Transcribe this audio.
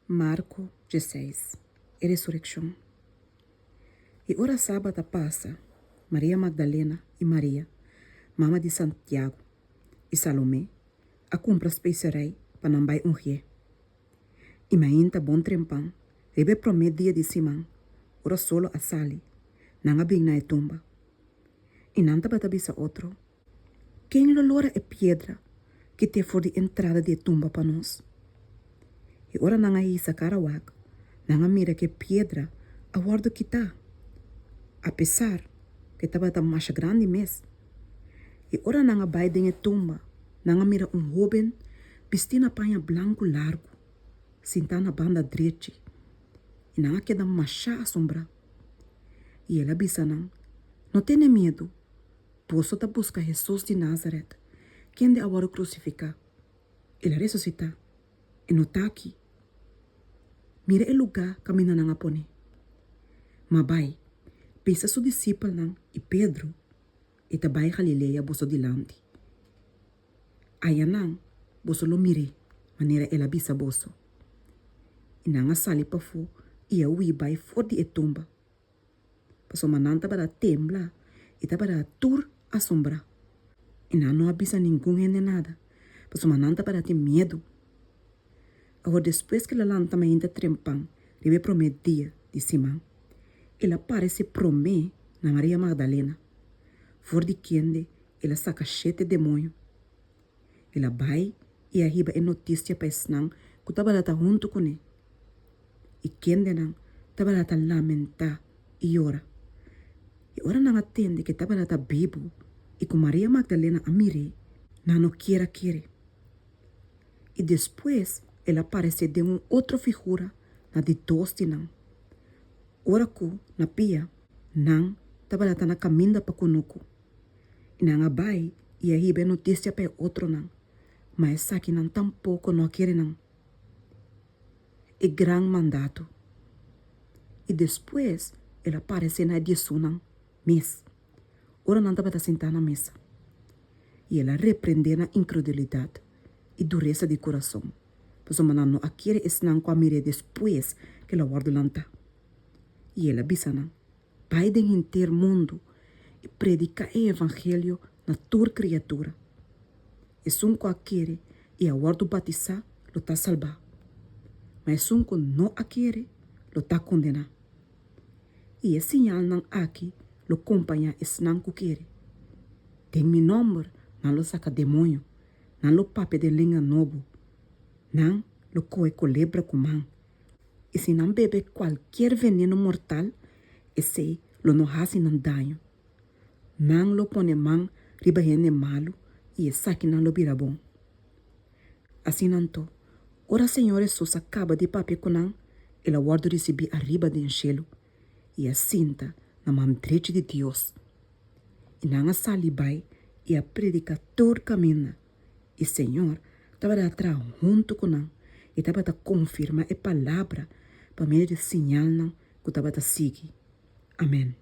Marco 16, Resurrección. E hora sábado passa, Maria Magdalena e Maria, mama de Santiago e Salomé, a compra especiaria para não vai ungir. E mainta bom trempão, rebe promet dia de simão, ora solo a sali, não abing na tumba. E não taba bisa outro. Quem lolora é pedra que te for de entrada de tumba para nós. E ora não aí sacarawak, não mira que pedra a guardo que tá. Apesar que estava mais grande mês. E ora não vai de tumba, não mira jovem vestindo a panha branco largo, sentado na banda direita. E não queda machá a sombra. E ela bisa não tem medo. Posso tá buscar Jesus de Nazaré, quem de agora crucificar. Ele ressuscita. E não tá aqui. Mira o lugar caminhando na pone. Mas vai, pensa seu discípulo e Pedro, e também Galileia boso dilante. Aí não, boso lo mire, maneira ela bisa boso. E não sali para fora, e a ui vai fora de tumba. Passo mananta para temblar, e para tur a sombra. E não avisa ninguém gente nada, passo mananta para ter medo. Agora depois que ela lanta ainda trempang, deve prometer de Simão. Ela parece promet na Maria Magdalena. For de quem ela saca 7 demônios. Ela vai e arriba a notícia para Snang que estava lá junto com ele. E quem de não estava lá lamentar e ora. E ora não atende que estava lá vivo e com Maria Magdalena a mire, não queira. E depois ela aparece de outra figura na de 2 de não. Ora que na pia, não estava lá na caminho para conosco. E não vai e arriba a notícia para outro não. Mas sabe não tampouco não quer não. É grande mandato. E depois ela aparece na edição não. Mês. Ora não estava sentada na mesa. E ela repreende na incredulidade e dureza de coração. Pois o não quer estar com a mire depois que ela guarda lanta. E ela bisa não. Vai de inteiro mundo e predica o evangelho na tua criatura. E se a quer e a guarda batizar, lo está salvar. Mas se não a quer, lo está condenar. E esse sinal não aqui, lo acompanha esse não que quer. Tem meu número, não lo saca demônio, não lo pape de língua novo, não lo coe culebra com mão. E se não bebe qualquer veneno mortal, esse lo não hace não danho. Não lo pone mão riba hene malo e esse aqui não lo vira bom. Assim não tô. Ora Senhor Jesus acaba de pape com não, ela guarda receber arriba de enchelo e a cinta na mão direita de Deus. E não a sali vai e a predica todo caminho. E Senhor estava atrás junto com não e estava a confirmar a palavra para meio de sinal não que estava a seguir. Amém.